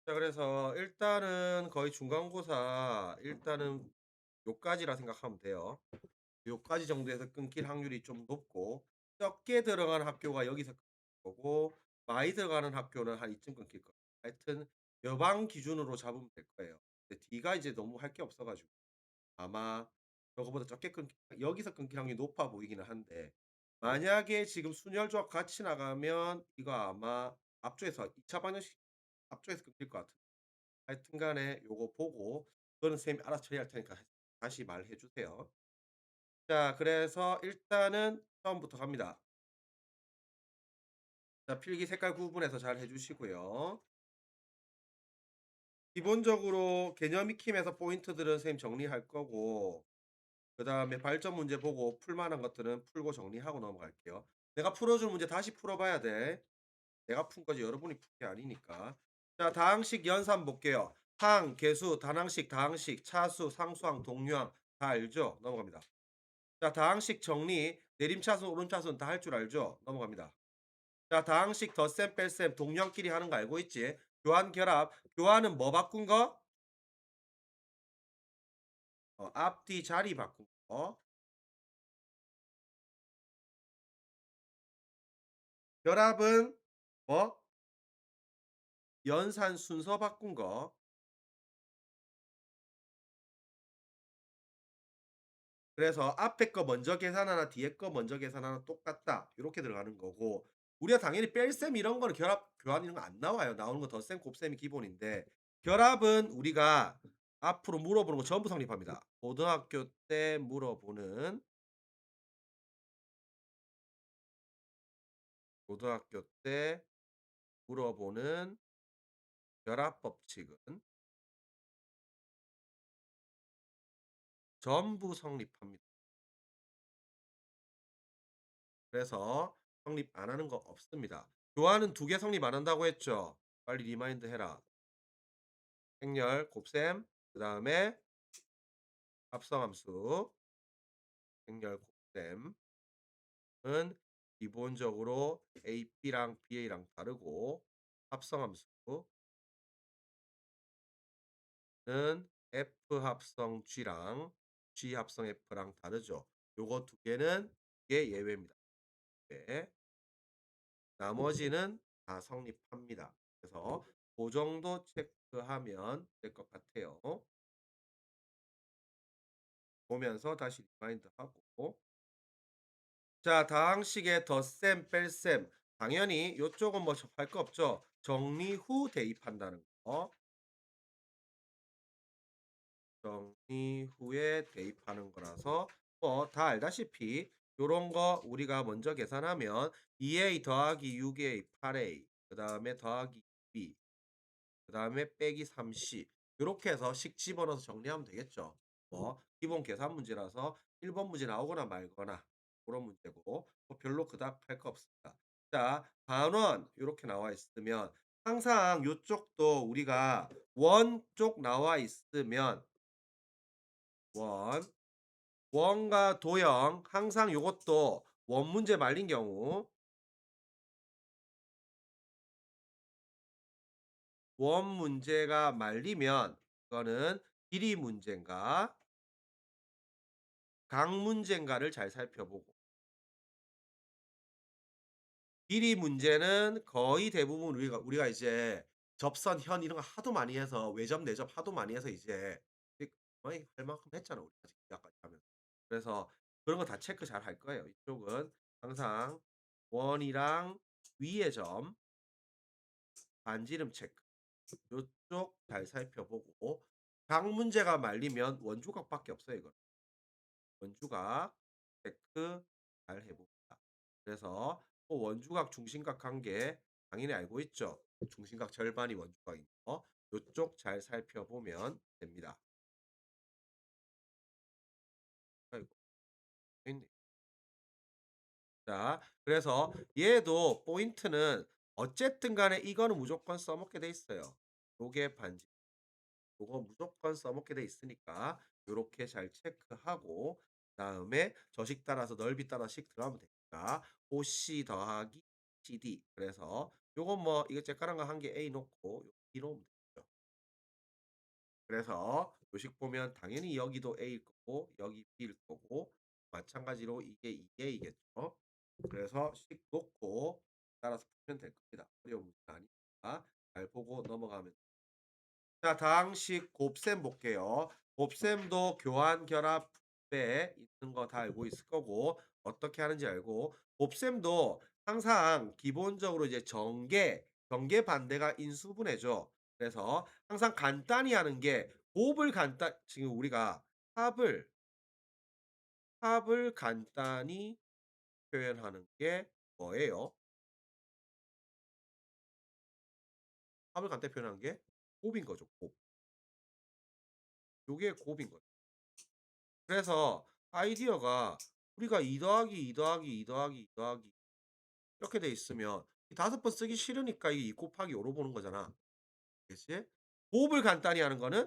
자, 그래서 일단은 거의 중간고사 일단은 요까지라 생각하면 돼요. 요까지 정도에서 끊길 확률이 좀 높고, 적게 들어가는 학교가 여기서 끊길 거고, 많이 들어가는 학교는 한 이쯤 끊길 거예요. 하여튼 여방 기준으로 잡으면 될 거예요. 근데 D가 이제 너무 할 게 없어 가지고 아마 저거보다 적게 끊기 여기서 끊길 확률이 높아 보이기는 한데, 만약에 지금 순혈조합 같이 나가면 이거 아마 앞쪽에서 2차 방정식 앞쪽에서 끊길 것 같은데, 하여튼 간에 요거 보고 그거는 선생님이 알아서 처리할 테니까 다시 말해 주세요. 자, 그래서 일단은 처음부터 갑니다. 자, 필기 색깔 구분해서 잘 해 주시고요. 기본적으로 개념 익힘에서 포인트들은 선생님 정리할 거고, 그다음에 발전 문제 보고 풀 만한 것들은 풀고 정리하고 넘어갈게요. 내가 풀어 준 문제 다시 풀어 봐야 돼. 내가 푼 거지 여러분이 푼 게 아니니까. 자, 다항식 연산 볼게요. 항, 계수, 단항식, 다항식, 차수, 상수항, 동류항 다 알죠? 넘어갑니다. 자, 다항식 정리, 내림차순, 오름차순 다 할 줄 알죠? 넘어갑니다. 자, 다항식 덧셈, 뺄셈, 동류항끼리 하는 거 알고 있지? 교환, 결합. 교환은 뭐 바꾼 거? 앞뒤 자리 바꾼 거. 결합은 뭐? 연산 순서 바꾼 거. 그래서 앞에 거 먼저 계산하나 뒤에 거 먼저 계산하나 똑같다, 요렇게 들어가는 거고, 우리가 당연히 뺄셈 이런 거는 결합, 교환 이런 거 안 나와요. 나오는 건 덧셈, 곱셈이 기본인데, 결합은 우리가 앞으로 물어보는 거 전부 성립합니다. 고등학교 때 물어보는 결합 법칙은 전부 성립합니다. 그래서 성립 안 하는 거 없습니다. 교환은 두 개 성립 안 한다고 했죠? 빨리 리마인드 해라. 행렬, 곱셈, 그다음에 합성함수, 행렬, 곱셈은 기본적으로 AB랑 BA랑 다르고, 합성함수는 F 합성 G랑 G 합성 F랑 다르죠. 요거 두 개는 이게 예외입니다. 네. 나머지는 다 성립합니다. 그래서 고 정도 체크하면 될 것 같아요. 보면서 다시 리마인드하고. 자, 다항식의 덧셈, 뺄셈. 당연히 요쪽은 뭐 할 거 없죠. 정리 후 대입한다는 거. 정리 후에 대입하는 거라서 뭐 다 알다시피 요런 거 우리가 먼저 계산하면 2A 더하기 6A 8A, 그다음에 더하기 B, 그다음에 빼기 3C, 요렇게 해서 식 집어넣어서 정리하면 되겠죠. 뭐 기본 계산 문제라서 1번 문제 나오거나 말거나 고런 문제고, 뭐 별로 그닥 할 거 없습니다. 자, 반원 요렇게 나와 있으면 항상 요쪽도 우리가 원 쪽 나와 있으면 원, 원과 도형 항상 요것도 원 문제 말린 경우, 원 문제가 말리면 이거는 길이 문제인가 각 문제인가를 잘 살펴보고, 길이 문제는 거의 대부분 우리가 이제 접선, 현 이런 거 하도 많이 해서 외접, 내접 하도 많이 해서 이제 거의 할 만큼 했잖아 우리가 지금까지 하면서. 그래서 그런 거 다 체크 잘 할 거예요. 이쪽은 항상 원이랑 위의 점 반지름 체크 요쪽 잘 살펴보고, 각 문제가 말리면 원주각밖에 없어요 이건. 원주각 체크 잘 해 봅니다. 그래서 원주각 중심각 관계 당연히 알고 있죠. 중심각 절반이 원주각인 거. 요쪽 잘 살펴보면 됩니다. 아이고, 있네. 자, 그래서 얘도 포인트는 어쨌든 간에 이거는 무조건 써먹게 돼 있어요. 요게 반지, 요거 무조건 써먹게 돼 있으니까 요렇게 잘 체크하고, 그다음에 저식 따라서 넓이 따라 식 들어가면 되니까 OC 더하기 CD. 그래서 요건 뭐 이거 째깔한 거 한 개 A 놓고 요 B 놓으면 되죠. 그래서 요식 보면 당연히 여기도 A일 거고 여기 B일 거고 마찬가지로 이게 2A겠죠. 그래서 식 놓고 따라서 풀면 될 겁니다. 어려운 문제 아니니까 잘 보고 넘어가면 자, 다음 식 곱셈 볼게요. 곱셈도 교환, 결합, 분배 있는 거 다 알고 있을 거고 어떻게 하는지 알고 곱셈도 항상 기본적으로 이제 전개 반대가 인수분해죠. 그래서 항상 간단히 하는 게 곱을 지금 우리가 합을 간단히 표현하는 게 뭐예요? 합을 간단히 표현하는 게 곱인 거죠. 곱. 요게 곱인 거죠. 그래서 아이디어가 우리가 2 더하기 2 더하기 2 더하기 2 더하기 이렇게 돼 있으면 이 5번 쓰기 싫으니까 이2 곱하기 5로 보는 거잖아. 그치? 곱을 간단히 하는 거는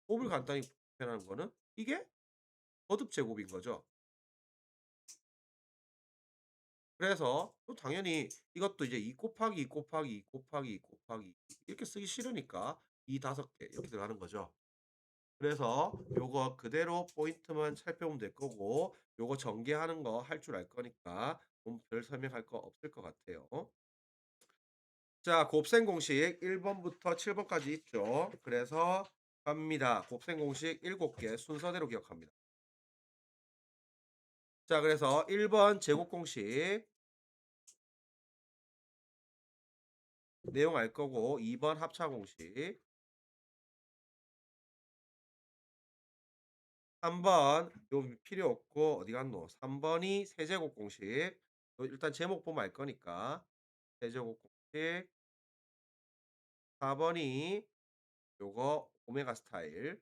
곱을 간단히 표현하는 거는 이게 거듭 제곱인 거죠. 그래서 또 당연히 이것도 이제 2 곱하기 2 곱하기 2 곱하기 2 곱하기 2 이렇게 쓰기 싫으니까 이 5개 이렇게 들어가는 거죠. 그래서 요거 그대로 포인트만 살펴보면 될 거고 요거 전개하는 거 할 줄 알 거니까 별 설명할 거 없을 것 같아요. 자, 곱셈 공식 1 번부터 7 번까지 있죠. 그래서 갑니다. 곱셈 공식 7개 순서대로 기억합니다. 자, 그래서 1번 제곱 공식 내용 알 거고 2번 합차 공식 3번 요 필요 없고 어디 갔노? 3 번이 세제곱 공식. 요 일단 제목 보면 알 거니까 세제곱 공식. 4 번이 요거 오메가 스타일.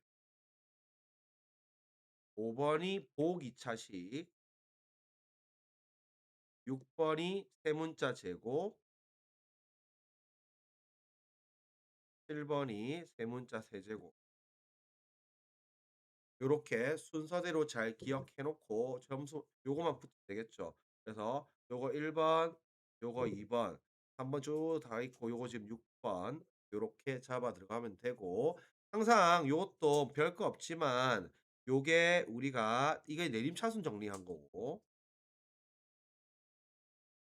5 번이 복 2 차식. 6 번이 세문자 제곱. 7 번이 세문자 세제곱. 요렇게 순서대로 잘 기억해 놓고 점수 요거만 붙이면 되겠죠. 그래서 요거 1 번, 요거 2 번, 3번 쭉 다 있고 요거 지금 6번 요렇게 잡아 들어가면 되고 항상 요것도 별거 없지만 요게 우리가 이게 내림차순 정리한 거고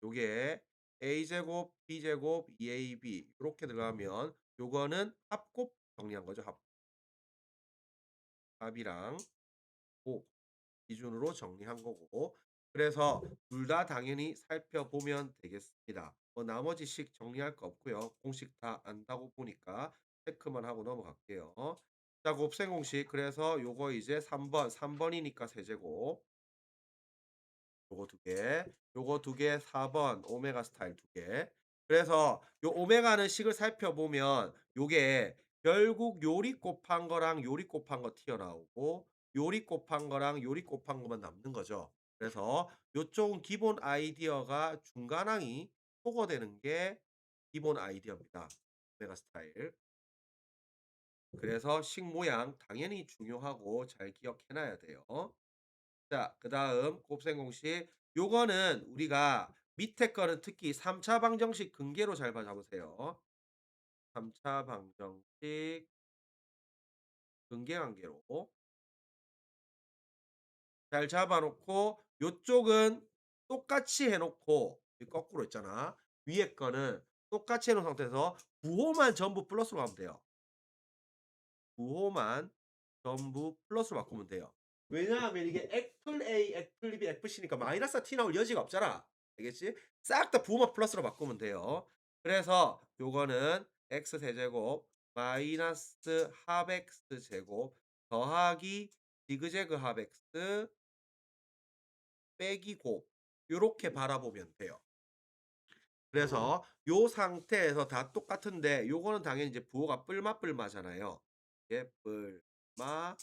요게 a제곱, b제곱, 2ab 요렇게 들어가면 요거는 합곱 정리한 거죠. 합이랑 곱 기준으로 정리한 거고 그래서 둘 다 당연히 살펴보면 되겠습니다. 뭐 나머지 식 정리할 거 없고요. 공식 다 안다고 보니까 체크만 하고 넘어갈게요. 자, 곱셈 공식 그래서 요거 이제 3 번이니까 세제곱 요거 2개, 요거 2개 4번 오메가 스타일 2개. 그래서 요 오메가는 식을 살펴보면 요게 결국 요리 곱한 거랑 요리 곱한 거 튀어나오고 요리 곱한 거랑 요리 곱한 것만 남는 거죠. 그래서 요쪽은 기본 아이디어가 중간항이 초과되는 게 기본 아이디어입니다. 오메가 스타일. 그래서 식 모양 당연히 중요하고 잘 기억해 놔야 돼요. 자, 그다음 곱셈 공식. 요거는 우리가 밑에 거는 특히 3차 방정식 근계로 잘 봐 잡으세요. 3차 방정식 근계 관계로 잘 잡아 놓고 요쪽은 똑같이 해 놓고 이 거꾸로 있잖아. 위에 거는 똑같이 해 놓은 상태에서 부호만 전부 플러스로 가면 돼요. 부호만 전부 플러스로 바꾸면 돼요. 왜냐하면 이게 액플 A, 액플 B, 액플 C니까 마이너스가 티 나올 여지가 없잖아. 알겠지? 싹 다 부호만 플러스로 바꾸면 돼요. 그래서 요거는 x 세제곱 마이너스 합 x 제곱 더하기 디귿제그 합 x 빼기 곱 요렇게 바라보면 돼요. 그래서 요 상태에서 다 똑같은데 요거는 당연히 이제 부호가 뿔마뿔마잖아요. 이게 뿔마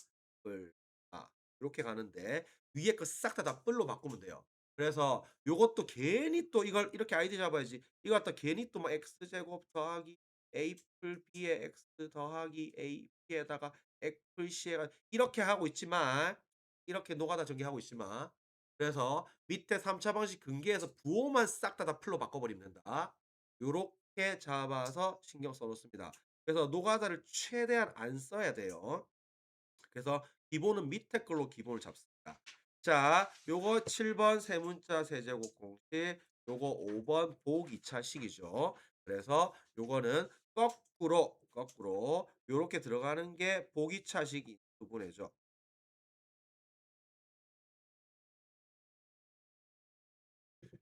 뿔마 요렇게 가는데 위에 거 싹 다 뿔로 바꾸면 돼요. 그래서 요것도 괜히 또 이걸 이렇게 아이디 잡아야지. 이거 갖다 괜히 또 막 x제곱 더하기 a 풀 b의 x 더하기 a b에다가 애플 c에가 이렇게 하고 있지만 이렇게 노가다 전개하고 있지만 그래서 밑에 3차 방식 근계에서 부호만 싹 다 풀로 바꿔 버리면 된다. 요렇게 잡아서 신경 써 놓습니다. 그래서 노가다를 최대한 안 써야 돼요. 그래서 기본은 밑에 걸로 기본을 잡습니다. 자, 요거 7번 세문자 세제곱 공식, 요거 5번 보기 2차 식이죠. 그래서 요거는 거꾸로 요렇게 들어가는 게 보기 차식이 부분이죠.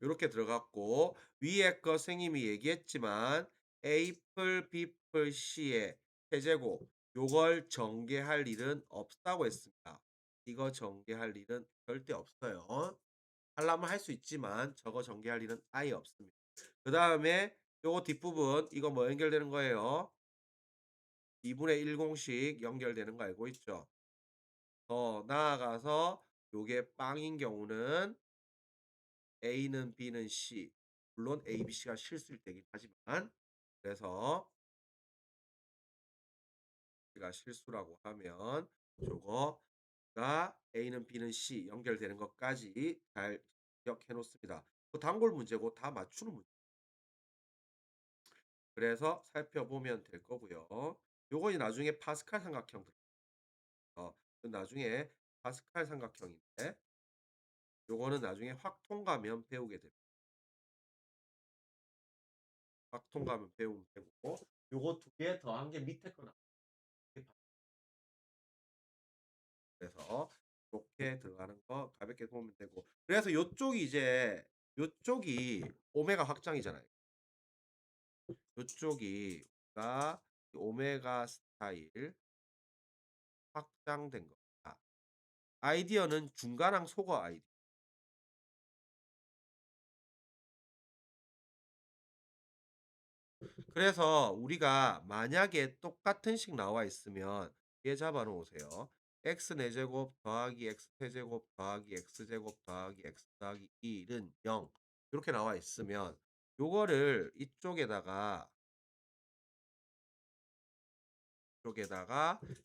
요렇게 들어갔고 위에 거 선생님이 얘기했지만 A플 B플 C의 세제곱 요걸 전개할 일은 없다고 했습니다. 이거 전개할 일은 절대 없어요. 하려면 할 수 있지만 저거 전개할 일은 아예 없습니다. 그다음에 요거 뒷부분 이거 뭐 연결되는 거예요? 2분의 1 공식 연결되는 거 알고 있죠? 더 나아가서 요게 빵인 경우는 A는 B는 C 물론 A, B, C가 실수일 때긴 하지만 그래서 제가 실수라고 하면 요거가 A는 B는 C 연결되는 것까지 잘 기억해 놓습니다. 그 단골 문제고 다 맞추는 문제 그래서 살펴보면 될 거고요. 요거 이 나중에 파스칼 삼각형 그 나중에 파스칼 삼각형인데 요거는 나중에 확통가면 배우게 됩니다. 확통가면 배우면 되고 요거 두 개 더한 게 밑에 거 그래서 이렇게 들어가는 거 가볍게 보면 되고 그래서 요쪽이 이제 요쪽이 오메가 확장이잖아요. 요쪽이 오메가 스타일 확장된 겁니다. 아이디어는 중간항 속어 아이디어. 그래서 우리가 만약에 똑같은 식 나와 있으면 얘 잡아 놓으세요. x 4제곱 더하기 x 세제곱 더하기 x 제곱 더하기 x 더하기 1은 0 이렇게 나와 있으면 요거를 이쪽에다가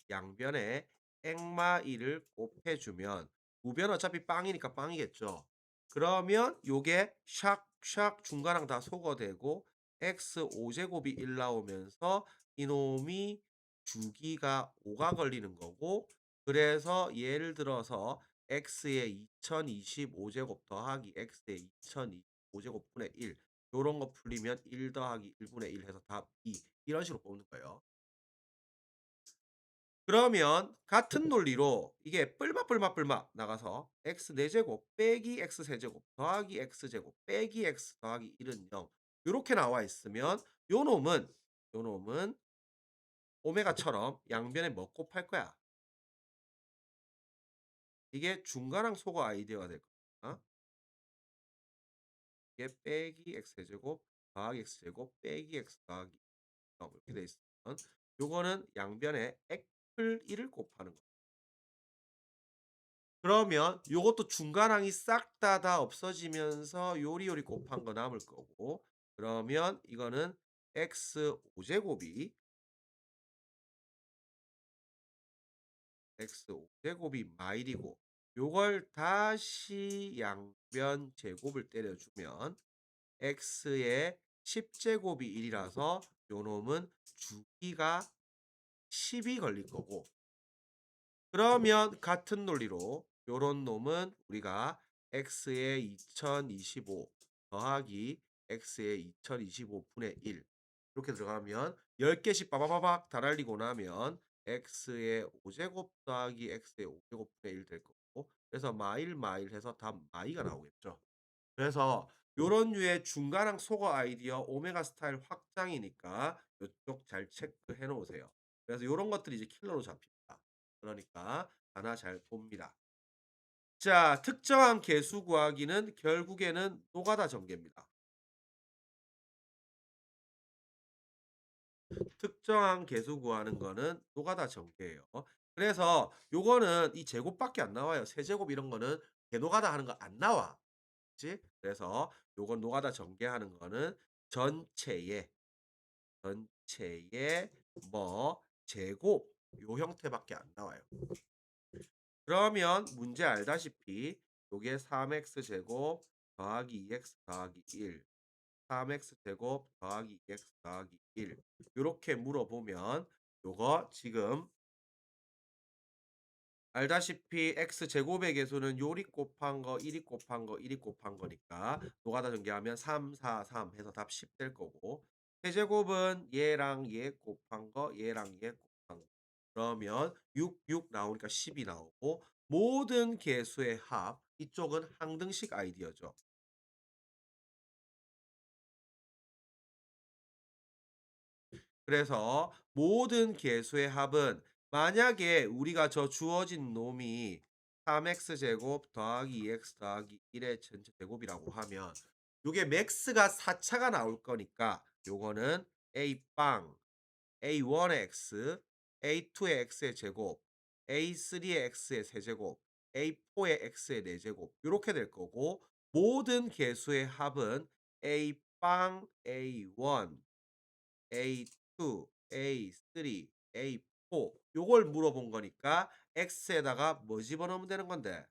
양변에 액마 1을 곱해 주면 우변 어차피 빵이니까 빵이겠죠. 그러면 요게 샥샥 중간항 다 소거되고 x 5제곱이 1 나오면서 이놈이 주기가 5가 걸리는 거고 그래서 예를 들어서 x의 2025 제곱 더하기 x의 2025 제곱분의 1 요런 거 풀리면 1 더하기 1 분의 1 해서 답 2 이런 식으로 뽑는 거예요. 그러면 같은 논리로 이게 뿔맛 나가서 x 4제곱 빼기 x 세제곱 더하기 x 제곱 빼기 x 더하기 1은 0 요렇게 나와 있으면 요 놈은 오메가처럼 양변에 뭐 곱할 거야? 이게 중간항 속어 아이디어가 될 겁니다. 이게 빼기 x 세제곱 더하기 x 제곱 빼기 x 더하기 0 이렇게 돼 있으면 요거는 양변에 x플 1을 곱하는 거 그러면 요것도 중간항이 싹 다 없어지면서 요리요리 곱한 거 남을 거고 그러면 이거는 x 5제곱이 x 5제곱이 마일이고 요걸 다시 양변 제곱을 때려주면 x의 10제곱이 1이라서 요놈은 주기가 10이 걸릴 거고 그러면 같은 논리로 요런 놈은 우리가 x의 2025 더하기 x의 2025 분의 1 이렇게 들어가면 10개씩 빠바바박 다 날리고 나면 x의 5제곱 더하기 x의 5제곱 분의 1 될 거고 그래서 마일 해서 답 마이가 나오겠죠. 그래서 요런 류의 중간항 속어 아이디어 오메가 스타일 확장이니까 요쪽 잘 체크해 놓으세요. 그래서 요런 것들이 이제 킬러로 잡힙니다. 그러니까 하나 잘 봅니다. 자, 특정한 개수 구하기는 결국에는 노가다 전개입니다. 특정한 개수 구하는 거는 노가다 전개예요. 그래서 요거는 이 제곱밖에 안 나와요. 세제곱 이런 거는 개노가다 하는 거 안 나와. 그치? 그래서 요건 노가다 전개하는 거는 전체의 전체의 뭐 제곱 요 형태밖에 안 나와요. 그러면 문제 알다시피 요게 3x 제곱 더하기 2x 더하기 1 3x 제곱 더하기 2x 더하기 1 요렇게 물어보면 요거 지금 알다시피 x 제곱의 개수는 요리 곱한 거, 1이 곱한 거, 1이 곱한 거니까 노가다 전개하면 3, 4, 3 해서 답 10 될 거고 세제곱은 얘랑 얘 곱한 거, 얘랑 얘 곱한 거. 그러면 6, 6 나오니까 10이 나오고 모든 개수의 합 이쪽은 항등식 아이디어죠. 그래서 모든 개수의 합은 만약에 우리가 저 주어진 놈이 3x 제곱 더하기 2x 더하기 1의 전체 제곱이라고 하면 요게 맥스가 4차가 나올 거니까 요거는 a 빵 a1의 x, a2의 x의 제곱, a3의 x의 세제곱, a4의 x의 4제곱 요렇게 될 거고 모든 개수의 합은 a 빵 a1 A2, A3, A4 요걸 물어본 거니까 x에다가 뭐 집어넣으면 되는 건데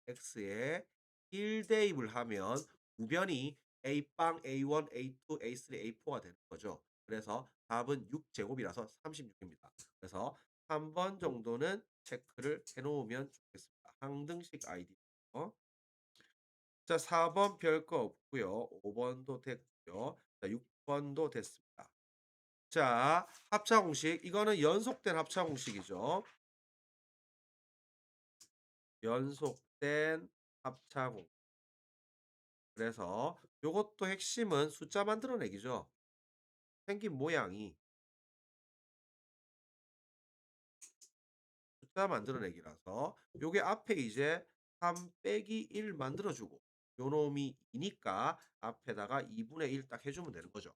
x에 1 대입을 하면 우변이 A빵, A1, A2, A3, A4가 되는 거죠. 그래서 답은 6 제곱이라서 36입니다. 그래서 3번 정도는 체크를 해 놓으면 좋겠습니다. 항등식 아이디어. 자 4번 별거 없고요. 5 번도 됐고요. 자 6 번도 됐습니다. 자, 합차 공식. 이거는 연속된 합차 공식이죠. 연속된 합차 공식. 그래서 요것도 핵심은 숫자 만들어내기죠. 생긴 모양이 숫자 만들어내기라서 요게 앞에 이제 3 빼기 1 만들어 주고 요놈이 2 니까 앞에다가 2분의 1 딱 해 주면 되는 거죠.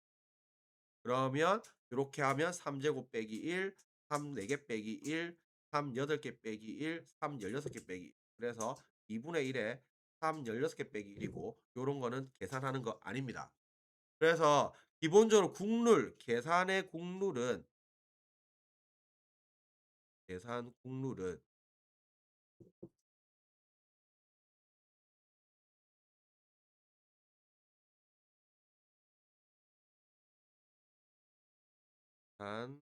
그러면 요렇게 하면 3 제곱 빼기 1, 3 4개 빼기 1, 3 8개 빼기 1, 3 16개 빼기 1. 그래서 2분의 1에 3 16개 빼기 1이고 요런 거는 계산하는 거 아닙니다. 그래서 기본적으로 국룰, 계산의 국룰은 계산 국룰은 계산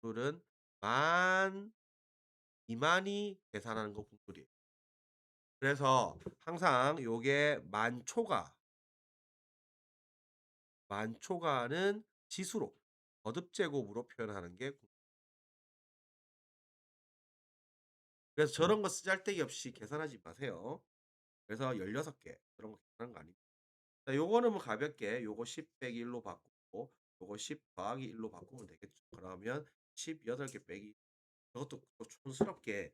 룰은 만 이만이 계산하는 거 국룰이에요. 그래서 항상 요게 만초가는 지수로 거듭제곱으로 표현하는 게 그래서 저런 거 쓰잘데기 없이 계산하지 마세요. 그래서 16개 그런 거 계산하는 거 아닙니다. 자 요거는 뭐 가볍게 요거 10 빼기 1로 바꾸고 요거 10 더하기 1로 바꾸면 되겠죠. 그러면 18개 빼기 저것도 또 촌스럽게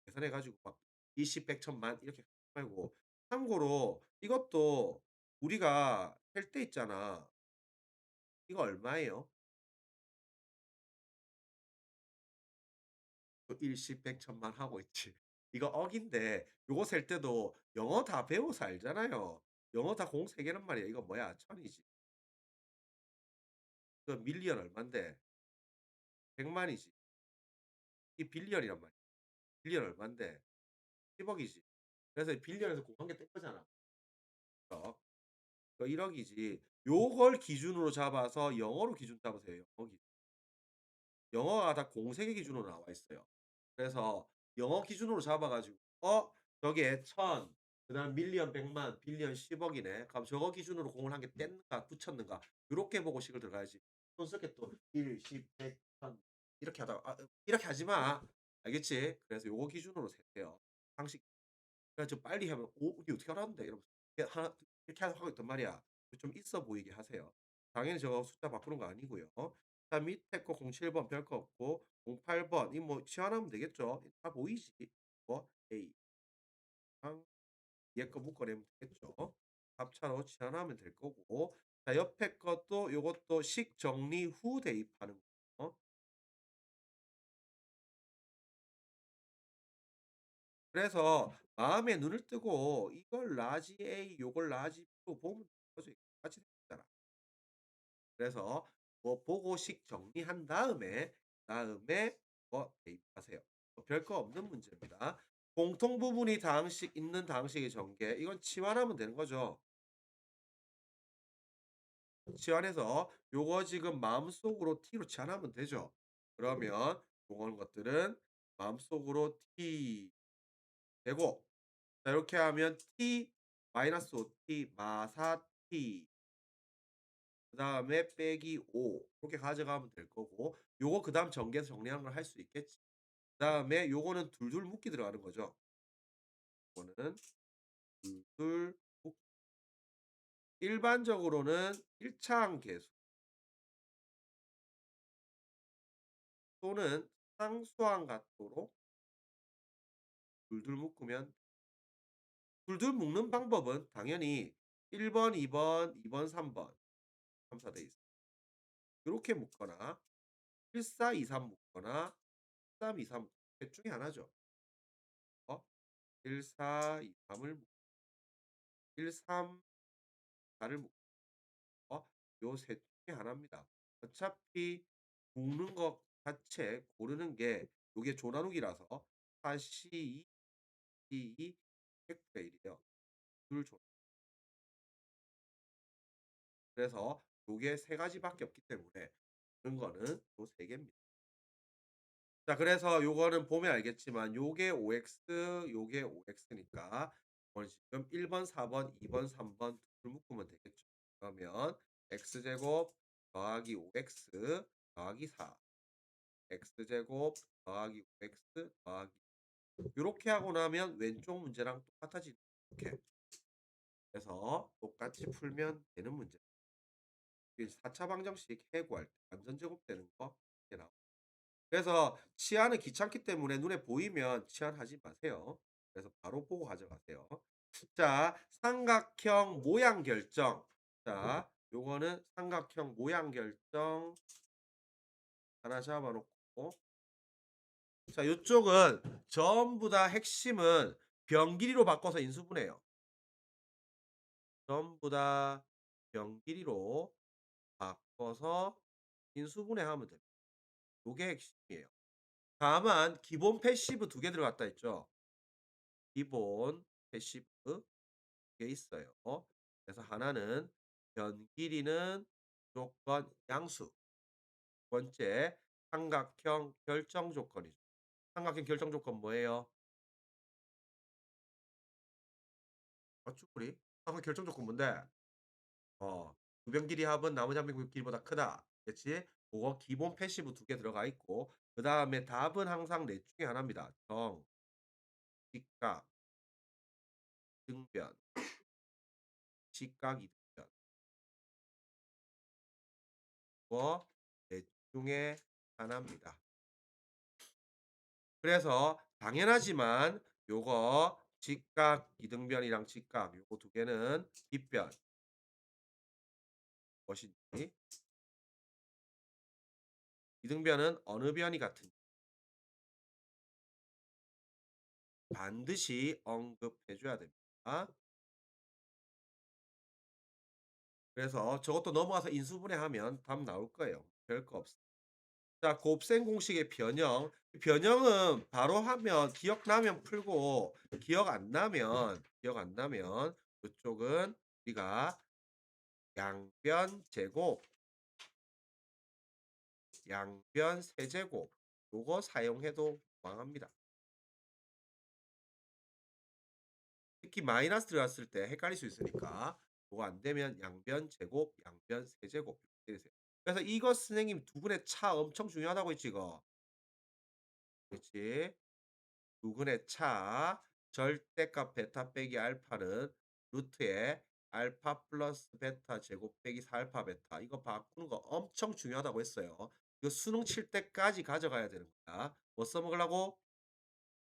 계산해 가지고 막 일십 백천만 이렇게 하지 말고 참고로 이것도 우리가 할 때 있잖아. 이거 얼마예요? 일십 백천만 하고 있지. 이거 억인데 요거 셀 때도 영어 다 배워서 알잖아요. 영어 다 공 3 개란 말이야. 이거 뭐야? 천이지. 그 밀리언 얼만데? 100만 이지. 이 빌리언이란 말이야. 빌리언 얼만데? 10억 이지. 그래서 이 빌리언에서 공 1개 뗀 거잖아. 억. 그 1억 이지. 요걸 기준으로 잡아서 영어로 기준 잡으세요. 영어 기준. 영어가 다 공 3개 기준으로 나와 있어요. 그래서 영어 기준으로 잡아 가지고 저게 1000 그다음 밀리언 100만 빌리언 10억 이네. 그럼 저거 기준으로 공을 한 개 뗐는가 붙였는가 요렇게 보고 식을 들어가야지. 촌스럽게 또 1, 10, 100, 1000 이렇게 하다가 이렇게 하지 마. 알겠지? 그래서 요거 기준으로 세세요. 상식 그래 좀 빨리 하면 "어 이게 어떻게 알았는데?" 이러면서 하나 이렇게 하고 있단 말이야. 좀 있어 보이게 하세요. 당연히 저거 숫자 바꾸는 거 아니고요. 자 밑에 거 07번 별거 없고 08번 이 뭐 치환하면 되겠죠. 다 보이지? 뭐 A랑 얘 거 묶어내면 되겠죠. 합차로 치환하면 될 거고 자 옆에 것도 요것도 식 정리 후 대입하는 거. 그래서 마음에 눈을 뜨고 이걸 라지 A 요걸 라지 B로 보면 되죠. 같이 생겼잖아. 그래서 뭐 보고식 정리한 다음에 대입하세요. 별거 없는 문제입니다. 공통 부분이 다항식 있는 다항식의 전개 이건 치환하면 되는 거죠. 치환해서 요거 지금 마음속으로 t로 치환하면 되죠. 그러면 요런 것들은 마음속으로 t 되고, 자 이렇게 하면 t 마이너스 5t 마사 t 그다음에 빼기 5 이렇게 가져가면 될 거고, 요거 그다음 전개해서 정리하는 걸 할 수 있겠지. 그다음에 요거는 둘둘 묶기 들어가는 거죠. 요거는 둘둘 묶기. 일반적으로는 일차항계수 또는 상수항 각도로 둘둘 묶으면, 둘둘 묶는 방법은 당연히 1 번, 2 번, 2 번, 3번 첨사돼 있어요. 요렇게 묶거나 1 4 2 3 묶거나 3 2 3 셋 중에 하나죠. 1 4 2 3을 묶 1 3 4를 묶 요 셋 중에 하나입니다. 어차피 묶는 것 자체 고르는 게 요게 조 나누기라서 4C2 C2 팩토리가 1 이에요. 둘 조 그래서 요게 세 가지밖에 없기 때문에 그런 거는 요 세 개입니다. 자 그래서 요거는 보면 알겠지만 요게 OX 요게 OX니까 이건 지금 1 번, 4 번, 2 번, 3번 둘 묶으면 되겠죠. 그러면 X제곱 더하기 OX 더하기 4 X제곱 더하기 OX 더하기 요렇게 하고 나면 왼쪽 문제랑 똑같아지는 이렇게. 그래서 똑같이 풀면 되는 문제. 이 4차 방정식 해구할 때 완전 제곱되는 거 이렇게 나옵니다. 그래서 치안은 귀찮기 때문에 눈에 보이면 치안하지 마세요. 그래서 바로 보고 가져가세요. 자, 삼각형 모양 결정. 자, 요거는 삼각형 모양 결정 하나 잡아 놓고, 자, 요쪽은 전부 다 핵심은 변 길이로 바꿔서 인수분해요. 전부 다 변 길이로 바꿔서 인수분해하면 됩니다. 요게 핵심이에요. 다만 기본 패시브 두 개 들어갔다 했죠. 기본 패시브 두 개 있어요. 그래서 하나는 변 길이는 무조건 양수. 두 번째 삼각형 결정 조건이죠. 삼각형 결정 조건 뭐예요? 맞춤풀이. 삼각형 결정 조건 뭔데? 두 변 길이 합은 나머지 한 변 길이보다 크다. 그치? 고거 기본 패시브 두 개 들어가 있고, 그다음에 답은 항상 넷 중에 하나입니다. 정, 직각, 등변, 직각, 이등변. 고거 넷 중에 하나입니다. 그래서 당연하지만 요거 직각, 이등변이랑 직각 요거 두 개는 빗변 무엇인지, 이등변은 어느 변이 같은지 반드시 언급해 줘야 됩니다. 그래서 저것도 넘어가서 인수분해하면 답 나올 거예요. 별거 없어요. 자, 곱셈 공식의 변형. 변형은 바로 하면 기억나면 풀고, 기억 안 나면 요쪽은 우리가 양변 제곱, 양변 세제곱 요거 사용해도 무방합니다. 특히 마이너스 들어갔을 때 헷갈릴 수 있으니까 그거 안 되면 양변 제곱, 양변 세제곱 이렇게 되세요. 그래서 이거 선생님 두 분의 차 엄청 중요하다고 했지 이거. 그렇지? 두 근의 차 절대값 베타 빼기 알파는 루트에 알파 플러스 베타 제곱 빼기 4알파 베타 이거 바꾸는 거 엄청 중요하다고 했어요. 이거 수능 칠 때까지 가져가야 되는 거야. 뭐 써먹으려고?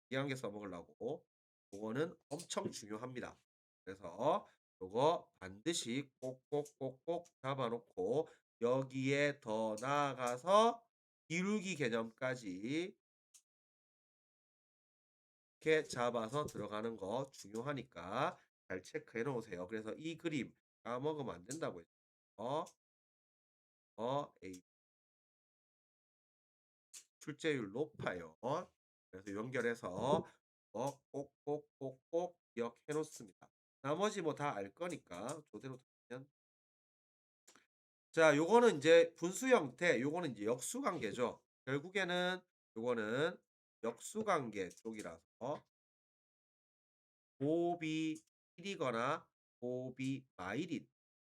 이한개 써먹으려고. 그거는 엄청 중요합니다. 그래서 요거 반드시 꼭꼭꼭꼭 잡아 놓고 여기에 더 나아가서 기울기 개념까지 이렇게 잡아서 들어가는 거 중요하니까 잘 체크해 놓으세요. 그래서 이 그림 까먹으면 안 된다고 했죠. A 출제율 높아요. 그래서 연결해서 꼭꼭꼭꼭 기억해 놓습니다. 나머지 뭐 다 알 거니까 조대로 들으면 자 요거는 인제 분수 형태 요거는 인제 역수 관계죠. 결국에는 요거는 역수 관계 쪽이라서 곱이 1 이거나 곱이 마일인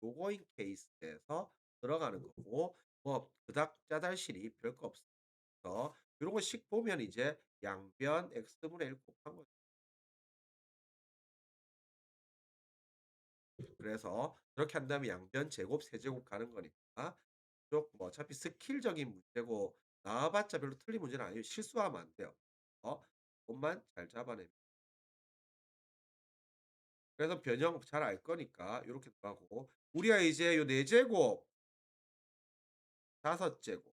요거인 케이스에서 들어가는 거고 뭐 그닥 짜잘시리 별거 없어 요런 거 씩 보면 이제 양변 x분의 1 곱한 거죠. 그래서 그렇게 한 다음에 양변 제곱 세제곱 가는 거니까 쪽 뭐 어차피 스킬적인 문제고 나와봤자 별로 틀린 문제는 아니에요. 실수하면 안 돼요. 그것만 잘 잡아내면 그래서 변형 잘 알 거니까 요렇게 들어가고 우리가 이제 요 4 제곱, 5 제곱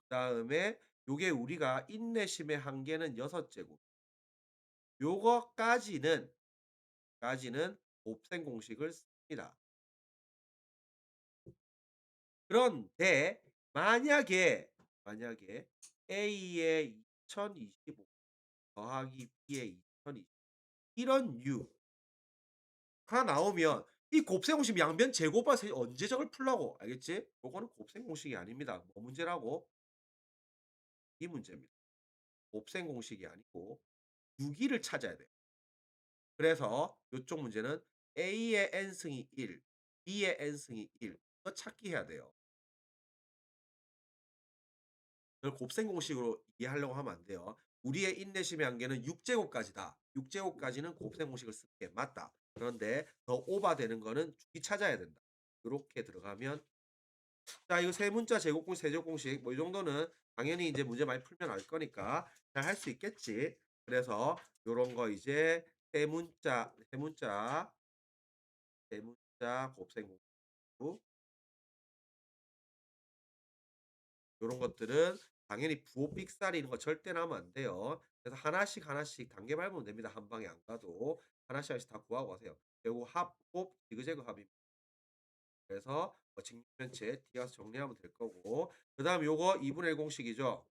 그다음에 요게 우리가 인내심의 한계는 6 제곱 요거까지는 곱셈 공식을 씁니다. 그런데 만약에 A의 2025 더하기 B의 2020 이런 류가 나오면 이 곱셈 공식 양변 제곱해서 언제 저걸 풀라고 알겠지? 요거는 곱셈 공식이 아닙니다. 뭐 문제라고? 이 문제입니다. 곱셈 공식이 아니고 유기를 찾아야 돼요. 그래서 요쪽 문제는 A의 n승이 1 B의 n승이 1 이거 찾기 해야 돼요. 그걸 곱셈 공식으로 이해하려고 하면 안 돼요. 우리의 인내심의 한계는 6 제곱까지다. 6 제곱까지는 곱셈 공식을 쓰는 게 맞다. 그런데 더 오바되는 거는 주기 찾아야 된다. 요렇게 들어가면 자 이거 세 문자 제곱 공식, 세제곱 공식 뭐 이 정도는 당연히 이제 문제 많이 풀면 알 거니까 잘 할 수 있겠지. 그래서 요런 거 이제 세 문자 곱셈 공식 요런 것들은 당연히 부호 삑사리 이런 거 절대 나오면 안 돼요. 그래서 하나씩 단계 밟으면 됩니다. 한 방에 안 가도. 하나씩 다 구하고 가세요. 결국 합, 곱, 지그재그 합입니다. 그래서 직면체 뒤에 가서 정리하면 될 거고 그다음 요거 2분의 1 공식이죠.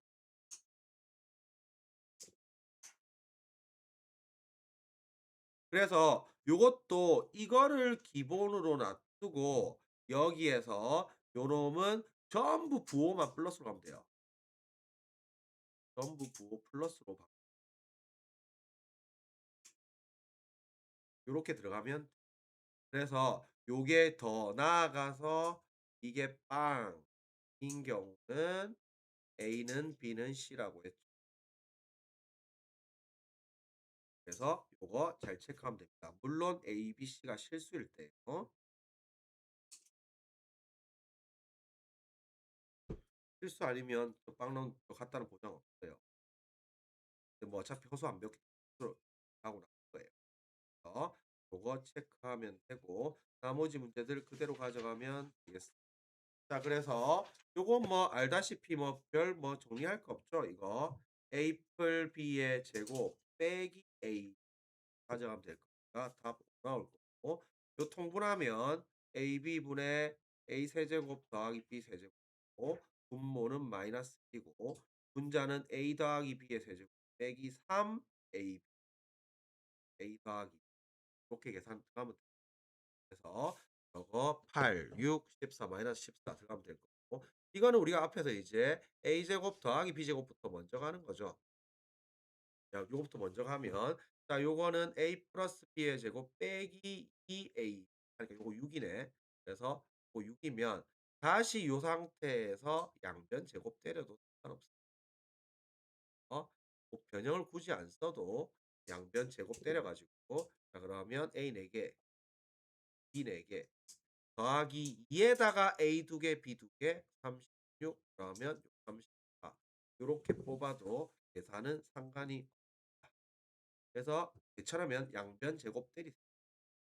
그래서 요것도 이거를 기본으로 놔두고 여기에서 요놈은 전부 부호만 플러스로 가면 돼요. 전부 부호 플러스로 가 요렇게 들어가면 그래서 요게 더 나아가서 이게 빵인 경우는 A는 B는 C라고 했죠. 그래서 요거 잘 체크하면 됩니다. 물론 A, B, C가 실수일 때요. 실수 아니면 또 빵 넣은 거 같다는 보장 없어요. 근데 뭐 어차피 허수 완벽히 하고 나올 거예요. 그래서 요거 체크하면 되고 나머지 문제들 그대로 가져가면 되겠습니다. 자 그래서 요건 뭐 알다시피 뭐 별 뭐 정리할 거 없죠 이거. A 플 B의 제곱 빼기 A 가져가면 될 거니까 답 나올 거고 요 통분하면 AB 분의 A 세제곱 더하기 B 세제곱이고 분모는 마이너스 이고 분자는 A 더하기 B의 세제곱 빼기 3AB A 더하기 이렇게 계산 들어가면 돼서 저거 8, 6, 14 마이너스 14 들어가면 될 거고 이거는 우리가 앞에서 이제 a제곱 더하기 b제곱부터 먼저 가는 거죠. 자 요거부터 먼저 가면 자 요거는 a 플러스 b의 제곱 빼기 2a 그러니까 요거 6 이네. 그래서 고 6 이면 다시 요 상태에서 양변 제곱 때려도 상관없어요. 뭐 변형을 굳이 안 써도 양변 제곱 때려 가지고 자 그러면 a 4 개, b 4 개 더하기 2 에다가 A 2 개, B 2 개, 36 그러면 34 요렇게 뽑아도 계산은 상관이 없다. 그래서 이처럼면 양변 제곱 때리세요.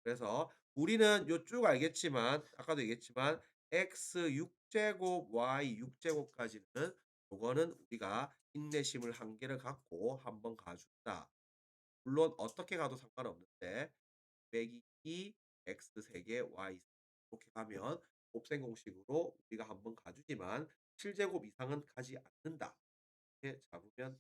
그래서 우리는 요 쭉 알겠지만 아까도 얘기했지만 x 6 제곱 y 6 제곱까지는 요거는 우리가 인내심을 한계를 갖고 한번 가준다. 물론 어떻게 가도 상관없는데 빼기 2 x 3개 y 이렇게 가면 곱셈 공식으로 우리가 한번 가주지만 7제곱 이상은 가지 않는다. 이렇게 잡으면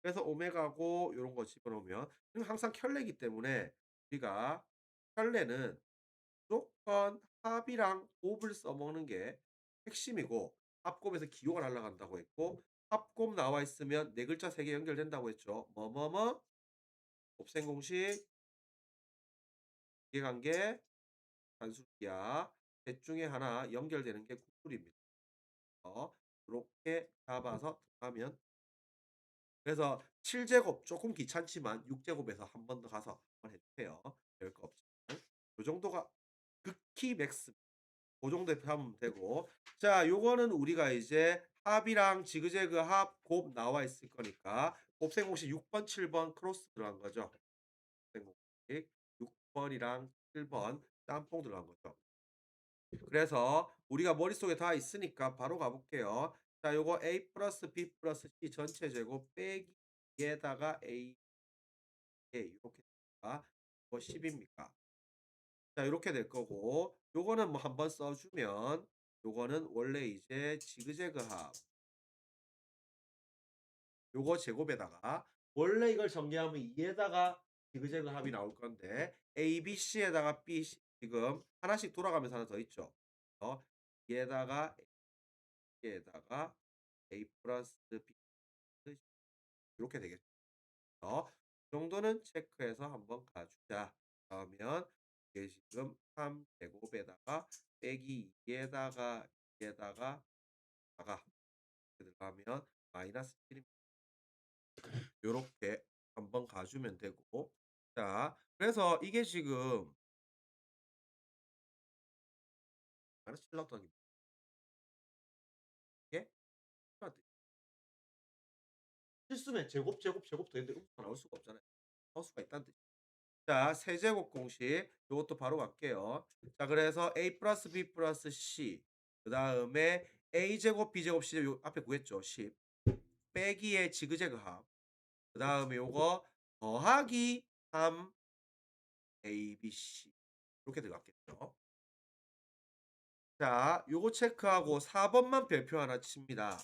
그래서 오메가고 요런 거 집어넣으면 이건 항상 켤레이기 때문에 우리가 켤레는 무조건 합이랑 곱을 써먹는 게 핵심이고 합곱에서 기호가 날아간다고 했고 합곱 나와 있으면 네 글자 세 개 연결된다고 했죠. 뭐뭐뭐 곱셈 공식 이해관계 단수기하 셋 중에 하나 연결되는 게 구글입니다. 이렇게 잡아서 들어가면 그래서 7제곱 조금 귀찮지만 6제곱에서 한 번 더 가서 한번 해주세요. 별거 없지만 요 정도가 극히 맥스 고 정도에 하면 되고 자 요거는 우리가 이제 합이랑 지그재그 합, 곱 나와 있을 거니까 곱셈 공식 6 번, 7번 크로스 들어간 거죠. 곱셈 공식 6 번이랑 7번 짬뽕 들어간 거죠. 그래서 우리가 머릿속에 다 있으니까 바로 가 볼게요. 자 요거 A 플러스 B 플러스 C 전체 제곱 빼기 에다가 A 요렇게 됩니다. 이거 10 입니까? 자 요렇게 될 거고 요거는 뭐 한번 써 주면 요거는 원래 이제 지그재그 합 요거 제곱에다가 원래 이걸 전개하면 2에다가 지그재그 합이 나올 건데 A, B, C에다가 B, C 지금 하나씩 돌아가면서 하나 더 있죠. 2에다가 A에다가 A 플러스 B 이렇게 되겠죠. 이 정도는 체크해서 한번 가주자. 그러면 이게 지금 3 제곱에다가 빼기 2에다가 2에다가 다가 들어가면 마이너스 7입니다. 요렇게 한번 가주면 되고 자 그래서 이게 지금 마이너스 7 나왔다는 게 이게 실수면 제곱 되는데 음수가 나올 수가 없잖아요. 나올 수가 있다는 뜻이죠. 자 세제곱 공식 요것도 바로 갈게요. 자 그래서 A 플러스 B 플러스 C 그다음에 A 제곱 B 제곱 C 제곱 요 앞에 구했죠. 10 빼기의 지그재그 합 그다음에 요거 더하기 3 ABC 이렇게 들어갔겠죠. 자 요거 체크하고 4 번만 별표 하나 칩니다.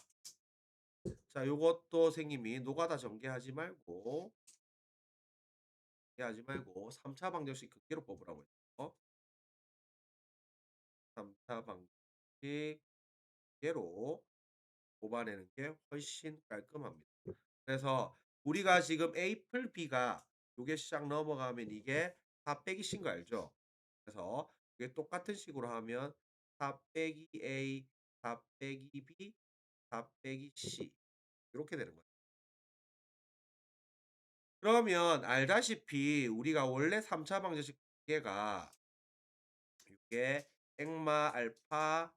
자 요것도 선생님이 노가다 전개하지 말고 3차 방정식 극대로 뽑으라고 했죠. 3차 방정식 극대로 뽑아내는 게 훨씬 깔끔합니다. 그래서 우리가 지금 A 플 B가 요게 샥 넘어가면 이게 4 빼기 C인 거 알죠? 그래서 이게 똑같은 식으로 하면 4 빼기 A, 4 빼기 B, 4 빼기 C 요렇게 되는 거죠. 그러면 알다시피 우리가 원래 3차 방정식 가 이게 액마 알파,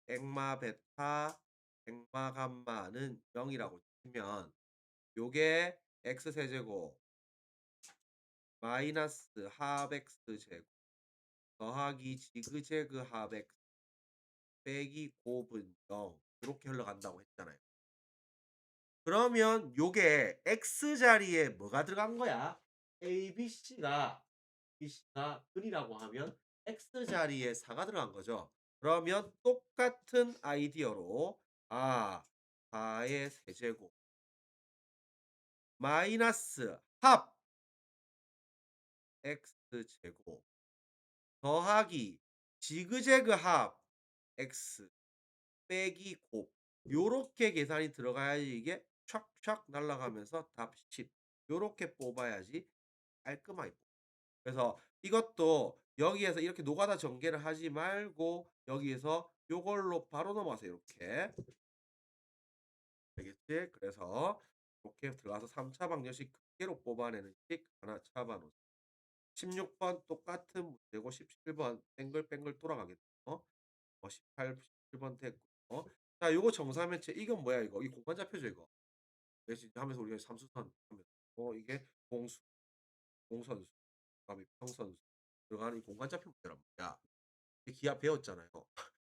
액마 베타, 액마 감마는 0이라고 치면 요게 x 세제곱 마이너스 합 x 제곱 더하기 지그재그 합 x 빼기 곱은 0 요렇게 흘러간다고 했잖아요. 그러면 요게 x 자리에 뭐가 들어간 거야? A, B, C가 근이라고 하면 x 자리에 4가 들어간 거죠. 그러면 똑같은 아이디어로 4의 세제곱 마이너스 합 x 제곱 더하기 지그재그 합 x 빼기 곱 요렇게 계산이 들어가야지 이게 촥촥 날아가면서 답 10 요렇게 뽑아야지 깔끔하게 그래서 이것도 여기에서 이렇게 노가다 전개를 하지 말고 여기에서 요걸로 바로 넘어가세요 요렇게. 알겠지? 그래서 이렇게 들어가서 3차 방정식 극대로 뽑아내는 식 하나 잡아 놓으세요. 16번 똑같은 문제고 17번 뱅글뱅글 돌아가겠죠. 18, 17번 됐고 자 요거 정사면체 이건 뭐야 이거? 이 공간좌표죠 이거. 그래서 이제 하면서 우리가 삼수선 하면서 이게 공수, 공선수, 그다음에 평선수 들어가는 이 공간좌표 문제란 말이야. 이 기하 배웠잖아요.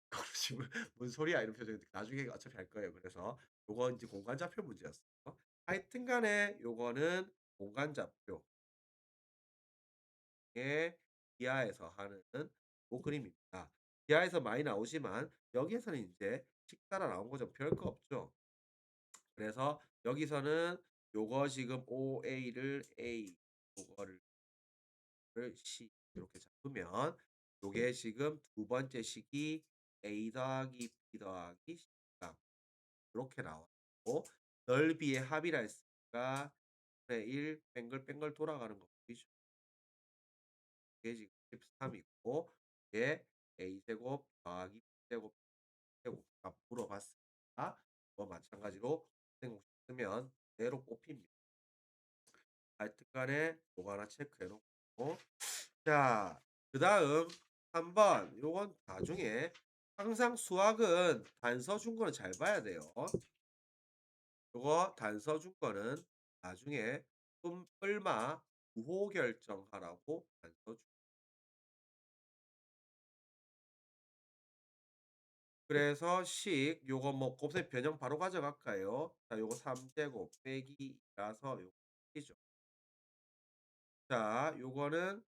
그거를 지금 "뭔 소리야." 이런 표정인데 나중에 어차피 할 거예요. 그래서 요건 이제 공간좌표 문제였어요. 하여튼 간에 요거는 공간좌표의 기하에서 하는 고 그림입니다. 기하에서 많이 나오지만 여기에서는 인제 식 따라 나온 거죠. 별거 없죠. 그래서 여기서는 요거 지금 OA를 A 요거를 C 요렇게 잡으면 요게 지금 두 번째 식이 a 더하기 b 더하기 c가 요렇게 나왔고 넓이의 합이라 했으니까 1 1 뱅글뱅글 돌아가는 거 보이죠? 이게 지금 13 이고 이게 a 제곱 더하기 b 제곱 제곱 값 물어봤으니까 뭐 마찬가지로 생공식 쓰면 그대로 뽑힙니다. 하여튼간에 요거 하나 체크해 놓고 자 그다음 3번 요건 나중에 항상 수학은 단서 준 거는 잘 봐야 돼요. 요거 단서 준 거는 나중에 얼마 부호 결정하라고 단서 주 그래서 식 요거 뭐 곱셈 변형 바로 가져갈까요? 자 요거 3 제곱 빼기 2 라서 요거 이죠. 자 요거는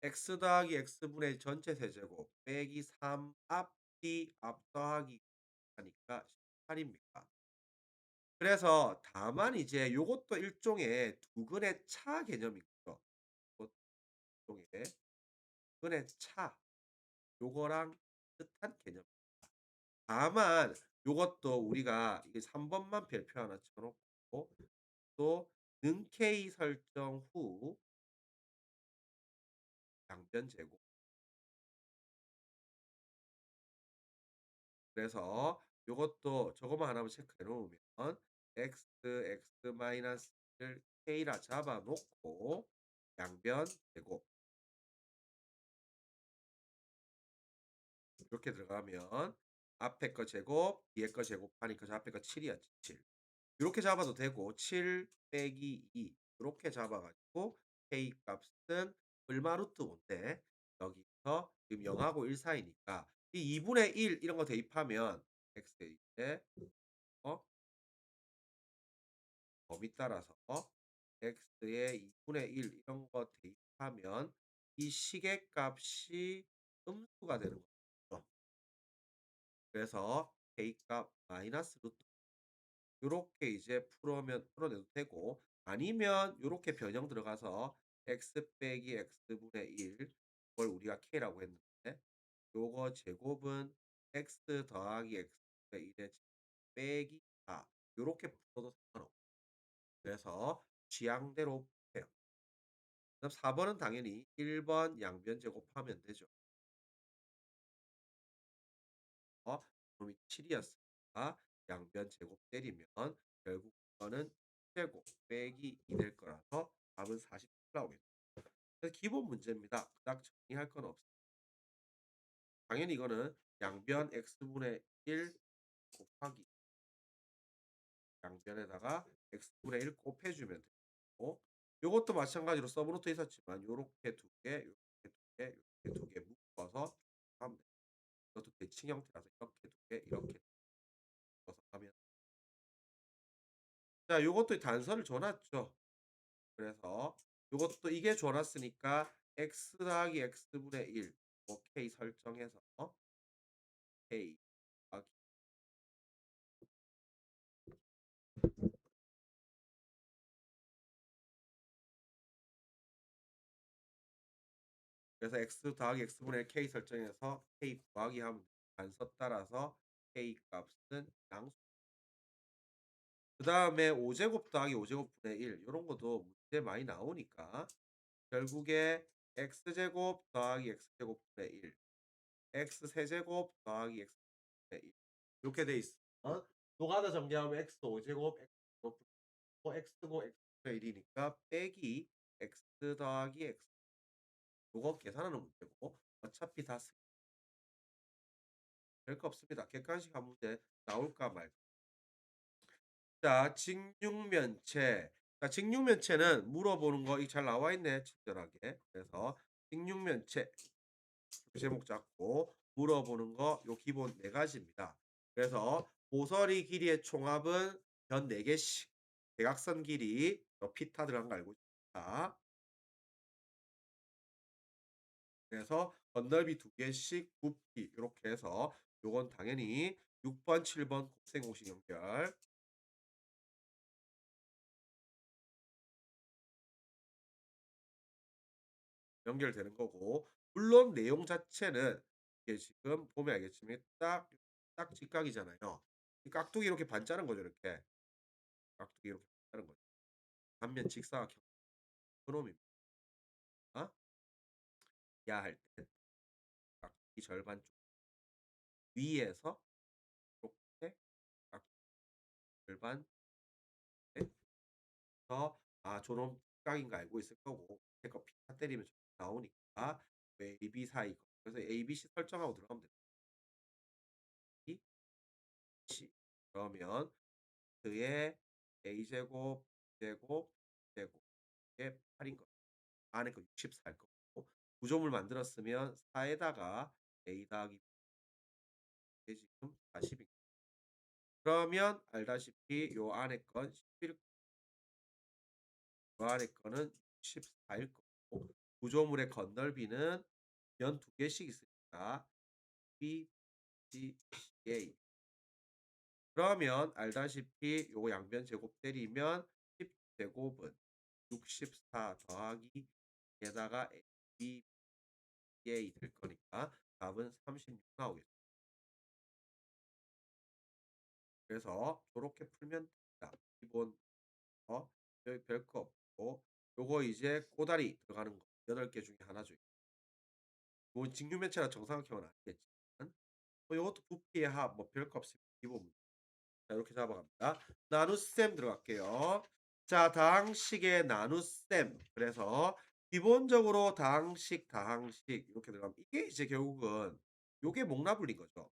x 더하기 x분의 전체 세제곱 빼기 3 앞뒤 앞 더하기 하니까 18 입니다. 그래서 다만 이제 요것도 일종의 두근의 차 개념이죠. 뭐 일종의 두근의 차 요거랑 비슷한 개념. 다만 요것도 우리가 이게 3 번만 별표 하나 쳐 놓고 또 는 K 설정 후 양변 제곱 그래서 요것도 저거만 하나만 체크해 놓으면 x 마이너스를 k라 잡아 놓고 양변 제곱 이렇게 들어가면 앞에 거 제곱 뒤에 거 제곱하니까 저 앞에 거 7 이었지 7. 요렇게 잡아도 되고 7 빼기 2 요렇게 잡아 가지고 k 값은 얼마 루트 5 인데 여기서 지금 0 하고 1 사이니까 이 2 분의 1 이런 거 대입하면 x에 이제 어 범위 따라서 x의 2 분의 1 이런 거 대입하면 이 식의 값이 음수가 되는 거죠. 그래서 k 값 마이너스 루트 요렇게 이제 풀어내도 되고 아니면 요렇게 변형 들어가서 x 빼기 x분의 1 그걸 우리가 k라고 했는데 요거 제곱은 x 더하기 x분의 1의 빼기 4 요렇게 풀어도 상관없고 그래서 취향대로 해요. 그럼 4 번은 당연히 1번 양변 제곱하면 되죠. 그럼이 7 이었으니까 양변 제곱 때리면 결국 이거는 제곱 빼기 2 될 거라서 답은 47 나오겠죠. 그래서 기본 문제입니다. 그닥 정리할 건 없어요. 당연히 이거는 양변 x분의 1 곱하기 양변에다가 x분의 1 곱해 주면 되고 요것도 마찬가지로 서브노트 있었지만 요렇게 두 개, 요렇게 두 개, 요렇게 두 개 묶어서 하면 돼요. 이것도 대칭 형태라서 이렇게 두 개, 이렇게 묶어서 하면 자 요것도 단서를 줘 놨죠. 그래서 요것도 이게 줘 놨으니까 x 더하기 x분의 1 뭐 k 설정해서 k 더하기 그래서 x 더하기 x분의 1 k 설정해서 k 구하기 하면 단서 따라서 k 값은 양수 그다음에 5 제곱 더하기 5 제곱분의 1 요런 것도 문제 많이 나오니까 결국에 x 제곱 더하기 x 제곱분의 1 x 세제곱 더하기 x 분의 1 요렇게 돼 있으면 노가다 정리하면 x 5 제곱 x 제곱 x고 x분의 1 이니까 빼기 x 더하기 x 요거 계산하는 문제고 어차피 다 별거 없습니다. 객관식 한 문제 나올까 말까. 자 직육면체. 자 직육면체는 물어보는 거 이 잘 나와 있네 친절하게. 그래서 직육면체 제목 잡고 물어보는 거 요 기본 4 가지입니다. 그래서 모서리 길이의 총합은 변 4 개씩. 대각선 길이 피타 들어간 거 알고 있습니다. 그래서 건널비 2 개씩 부피 요렇게 해서 요건 당연히 6 번, 7번 곱셈 공식 연결되는 거고 물론 내용 자체는 이게 지금 보면 알겠지만 딱 직각이잖아요. 이 깍두기 이렇게 반 자른 거죠, 이렇게. 깍두기 이렇게 반 자른 거죠. 반면 직사각형 그놈입니다. 야 할 때 깍두기 절반 쪽 위에서 이렇게 깍두기 절반 해서 저놈 직각인 거 알고 있을 거고 밑에 거 피타 때리면 나오니까 AB 사이 거. 그래서 ABC 설정하고 들어가면 됩니다. 이 치 그러면 그의 a제곱, b제곱, b제곱 이게 8인 거. 안에 거 64일 거고 구조물 만들었으면 4 에다가 a 더하기 b 지금 40인 그러면 알다시피 요 안에 건 11, 요 안에 거는 14일 거고 구조물의 건널비는 면 두 개씩 있으니까 B, C, A. 그러면 알다시피 요 양변 제곱 때리면 10 제곱은 64 더하기 게다가 B, A 될 거니까 답은 36 나오겠죠. 그래서 요렇게 풀면 됩니다. 기본 여기 별거 없고 요거 이제 꼬다리 들어가는 거 8개 중에 하나죠. 요건 직육면체라 정사각형은 아니겠지만 요것도 부피의 합 뭐 별거 없습니다. 기본 문제. 자 요렇게 잡아갑니다. 나눗셈 들어갈게요. 자 다항식의 나눗셈. 그래서 기본적으로 다항식, 다항식 이렇게 들어가면 이게 이제 결국은 요게 목라불인 거죠.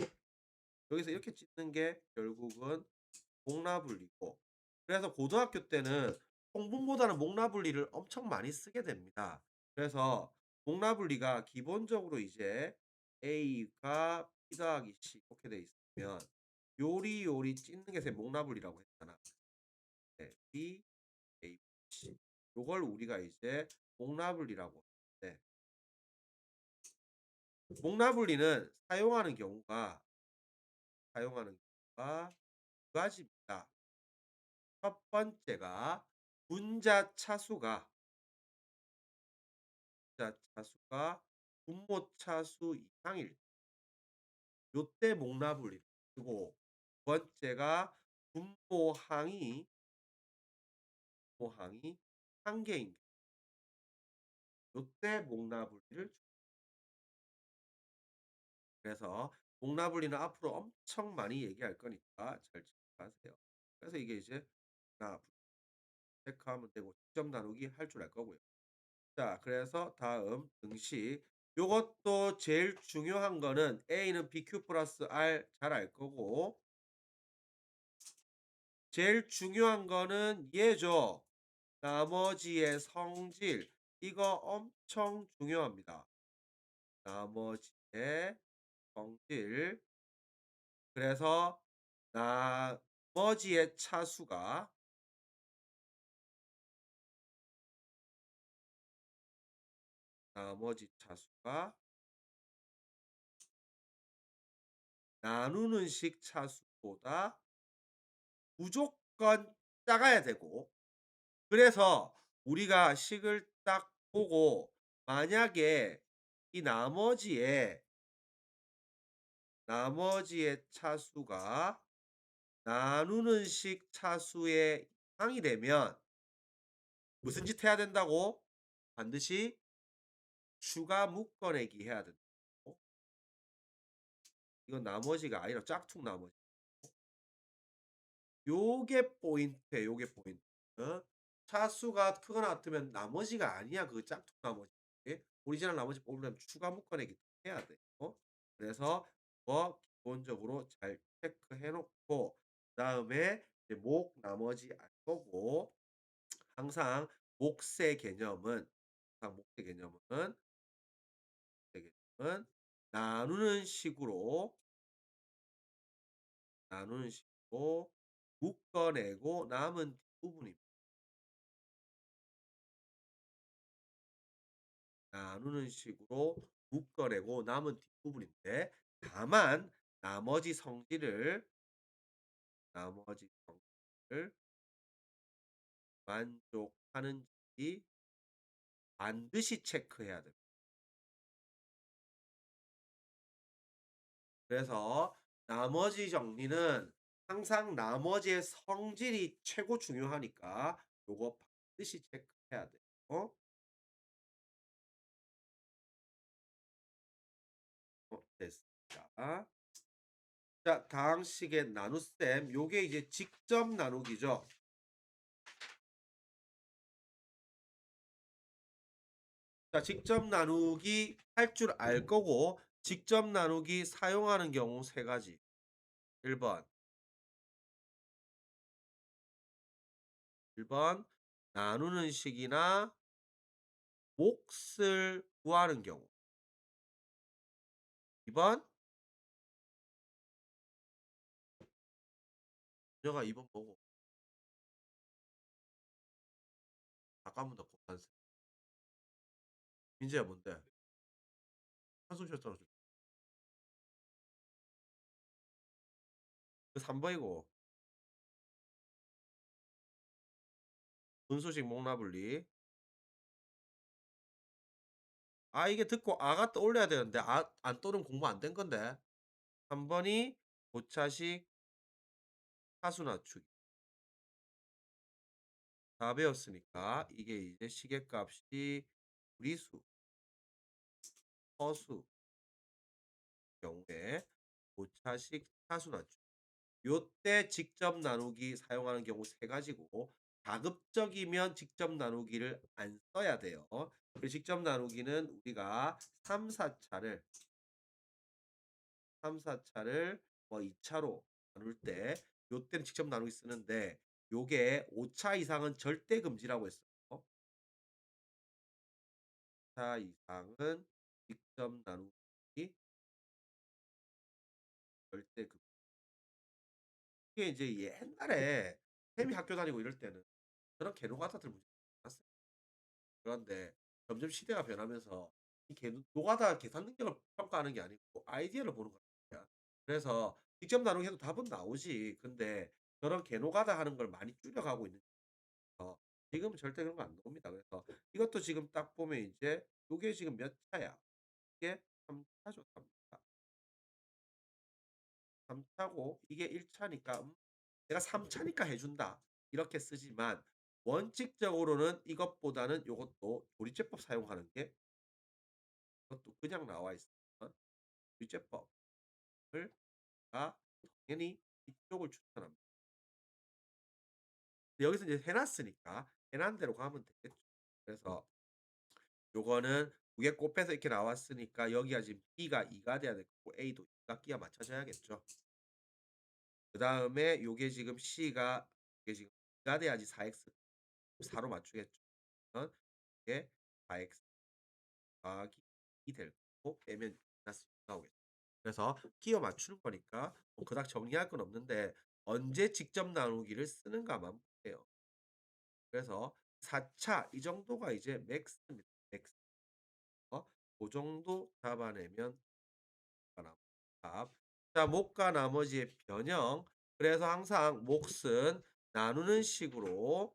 여기서 이렇게 찢는 게 결국은 목라분리고 그래서 고등학교 때는 통분보다는 목라분리를 엄청 많이 쓰게 됩니다. 그래서 목라분리가 기본적으로 이제 A가 B 더하기 C 이렇게 돼 있으면 요리요리 찢는 게 제 목라분리라고 했잖아. 네. B, A, C 요걸 우리가 이제 목라분리라고 하는데 목라분리는 사용하는 경우가 두 가지입니다. 첫 번째가 분자 차수가 분모 차수 이상일 요때 목라분리를 쓰고 두 번째가 분모항이 한 개인 요때 목라분리를 그래서 목라분리는 앞으로 엄청 많이 얘기할 거니까 잘 체크하세요. 그래서 이게 이제 나 체크하면 되고 직접 나누기 할 줄 알 거고요. 자 그래서 다음 등식 요것도 제일 중요한 거는 A는 BQ 플러스 R 잘 알 거고 제일 중요한 거는 얘죠. 나머지의 성질 이거 엄청 중요합니다. 나머지의 성질 그래서 나머지의 차수가 나머지 차수가 나누는 식 차수보다 무조건 작아야 되고 그래서 우리가 식을 딱 보고 만약에 이 나머지의 차수가 나누는 식 차수의 이상이 되면 무슨 짓 해야 된다고? 반드시 추가 묶어내기 해야 된다고. 이건 나머지가 아니라 짝퉁 나머지. 요게 포인트예요. 요게 포인트. 차수가 크거나 같으면 나머지가 아니야. 그 짝퉁 나머지. 오리지널 나머지 뽑으려면 추가 묶어내기 해야 돼요. 그래서 기본적으로 잘 체크해 놓고 그다음에 이제 목 나머지 알 거고 항상 몫의 개념은 항상 몫의 개념은 나누는 식으로 나누는 식으로 묶어내고 남은 뒷부분입니다. 나누는 식으로 묶어내고 남은 뒷부분인데 다만 나머지 성질을 나머지 성질을 만족하는지 반드시 체크해야 됩니다. 그래서 나머지 정리는 항상 나머지의 성질이 최고 중요하니까 요거 반드시 체크해야 돼요. 됐습니다. 자, 다항식의 나눗셈 요게 이제 직접 나누기죠. 자, 직접 나누기 할 줄 알 거고 직접 나누기 사용하는 경우 세 가지. 1번, 1번 나누는 식이나 몫을 구하는 경우. 2번 그녀가 2번 보고 잠깐만 더 곱한셈. 민재야 뭔데? 한숨 쉬었잖아. 그 3번이고 분수식 목라분리. 아 이게 듣고 아가 떠올려야 되는데 안 떠오르면 공부 안 된 건데. 3번이 고차식 하수 낮추기. 다 배웠으니까 이게 이제 시계값이 무리수, 허수 경우에 고차식 하수 낮추기. 요때 직접 나누기 사용하는 경우 세 가지고 가급적이면 직접 나누기를 안 써야 돼요. 그 직접 나누기는 우리가 3, 4차를 3, 4차를 뭐 2차로 나눌 때 요때는 직접 나누기 쓰는데 요게 5차 이상은 절대 금지라고 했어요. 5차 이상은 직접 나누기 절대 금지. 이게 이제 옛날에 쌤이 학교 다니고 이럴 때는 그런 개노가다들 문제 많았어요. 그런데 점점 시대가 변하면서 이 노가다 계산 능력을 평가하는 게 아니고 아이디어를 보는 거야. 그래서 직접 나누기 해도 답은 나오지. 근데 저런 개노가다 하는 걸 많이 줄여가고 있는 거. 지금은 절대 그런 거 안 나옵니다. 그래서 이것도 지금 딱 보면 이제 요게 지금 몇 차야? 이게 3 차죠, 3 차. 3 차고 이게 1 차니까 내가 3 차니까 해 준다. 이렇게 쓰지만 원칙적으로는 이것보다는 요것도 조리제법 사용하는 게 그것도 그냥 나와 있으면 조리제법을 아 당연히 이쪽을 추천합니다. 여기서 이제 해 놨으니까 해난 대로 가면 되겠죠. 그래서 요거는 두 개 곱해서 이렇게 나왔으니까 여기가 지금 B가 2가 돼야 되고 A도 2가 끼가 맞춰져야겠죠. 그다음에 요게 지금 C가 이게 지금 2가 돼야지 4x 4로 맞추겠죠. 그러면 이게 4x 더하기 2 될 거고 빼면 마이너스 6 나오겠죠. 그래서 끼워 맞추는 거니까 뭐 그닥 정리할 건 없는데 언제 직접 나누기를 쓰는가만 보세요. 그래서 4차 이 정도가 이제 맥스입니다. 맥스. 고 정도 잡아내면 답. 자, 몫과 나머지의 변형. 그래서 항상 몫은 나누는 식으로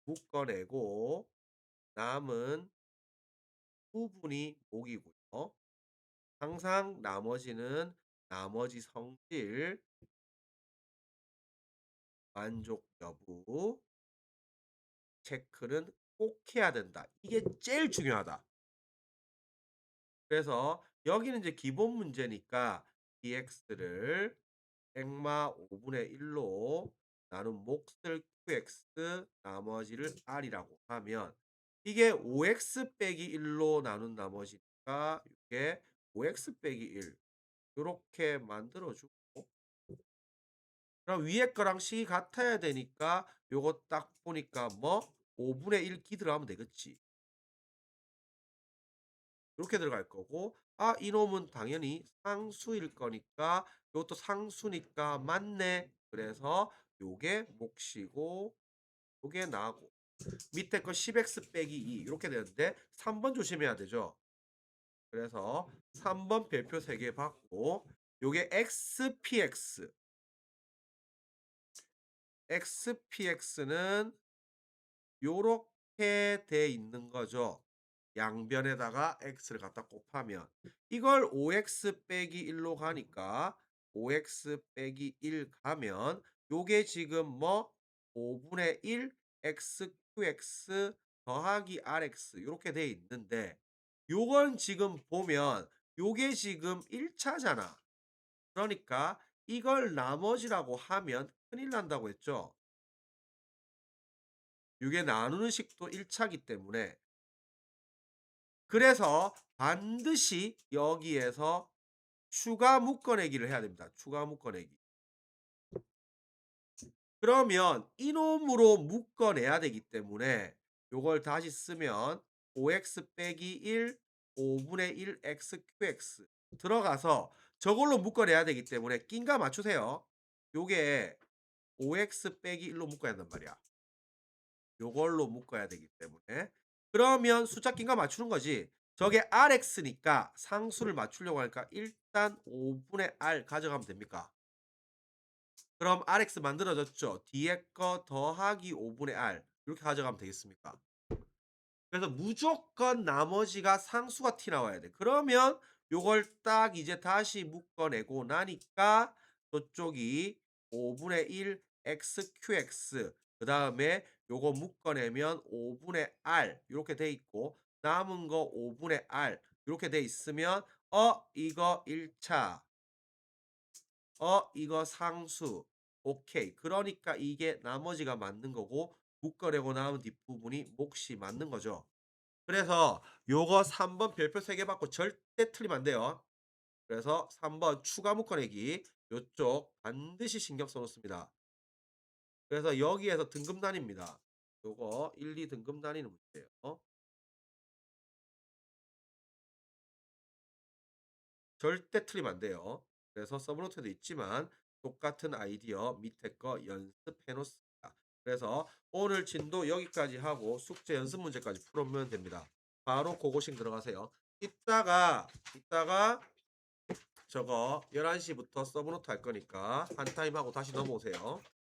묶어내고 남은 부분이 몫이고요. 항상 나머지는 나머지 성질, 만족 여부 체크는 꼭 해야 된다. 이게 제일 중요하다. 그래서 여기는 이제 기본 문제니까 dx를 액마 5분의 1로 나눈 몫을 qx 나머지를 r이라고 하면 이게 5x 빼기 1로 나눈 나머지니까 이게 5x 빼기 1 요렇게 만들어 주고 그럼 위에 거랑 식이 같아야 되니까 요거 딱 보니까 뭐 5분의 1 기 들어가면 되겠지. 요렇게 들어갈 거고 이놈은 당연히 상수일 거니까 요것도 상수니까 맞네. 그래서 요게 몫이고 요게 나고 밑에 거 10x 빼기 2 요렇게 되는데 3번 조심해야 되죠. 그래서 3번 별표 3개 받고 요게 xpx xpx는 요렇게 이렇게 돼 있는 거죠. 양변에다가 x를 갖다 곱하면 이걸 5x 빼기 1로 가니까 5x 빼기 1 가면 요게 지금 뭐 5분의 1 xqx 더하기 rx 요렇게 돼 있는데 요건 지금 보면 요게 지금 1 차잖아. 그러니까 이걸 나머지라고 하면 큰일 난다고 했죠. 요게 나누는 식도 1 차기 때문에 그래서 반드시 여기에서 추가 묶어내기를 해야 됩니다. 추가 묶어내기. 그러면 이놈으로 묶어내야 되기 때문에 요걸 다시 쓰면 5x 빼기 1 5분의 1 xqx 들어가서 저걸로 묶어내야 되기 때문에 낀가 맞추세요. 요게 5x 빼기 1로 묶어야 한단 말이야. 요걸로 묶어야 되기 때문에 그러면 숫자 낀가 맞추는 거지. 저게 rx니까 상수를 맞추려고 하니까 일단 5분의 r 가져가면 됩니까? 그럼 rx 만들어졌죠. 뒤에 거 더하기 5분의 r 이렇게 가져가면 되겠습니까? 그래서 무조건 나머지가 상수가 튀어나와야 돼. 그러면 요걸 딱 이제 다시 묶어내고 나니까 저쪽이 5분의 1 xqx 그다음에 요거 묶어내면 5분의 r 요렇게 돼 있고 남은 거 5분의 r 요렇게 돼 있으면 이거 1 차. 이거 상수. 오케이. 그러니까 이게 나머지가 맞는 거고 묶어내고 나온 뒷부분이 몫이 맞는 거죠. 그래서 요거 3번 별표 3개 받고 절대 틀리면 안 돼요. 그래서 3번 추가 묶어내기 요쪽 반드시 신경 써 놓습니다. 그래서 여기에서 등급 나뉩니다. 요거 1, 2 등급 나뉘는 문제예요. 절대 틀리면 안 돼요. 그래서 서브노트에도 있지만 똑같은 아이디어 밑에 거 연습해 놓습니다. 그래서 오늘 진도 여기까지 하고 숙제 연습 문제까지 풀으면 됩니다. 바로 고고싱 들어가세요. 이따가 저거 11 시부터 서브노트 할 거니까 한 타임 하고 다시 넘어오세요.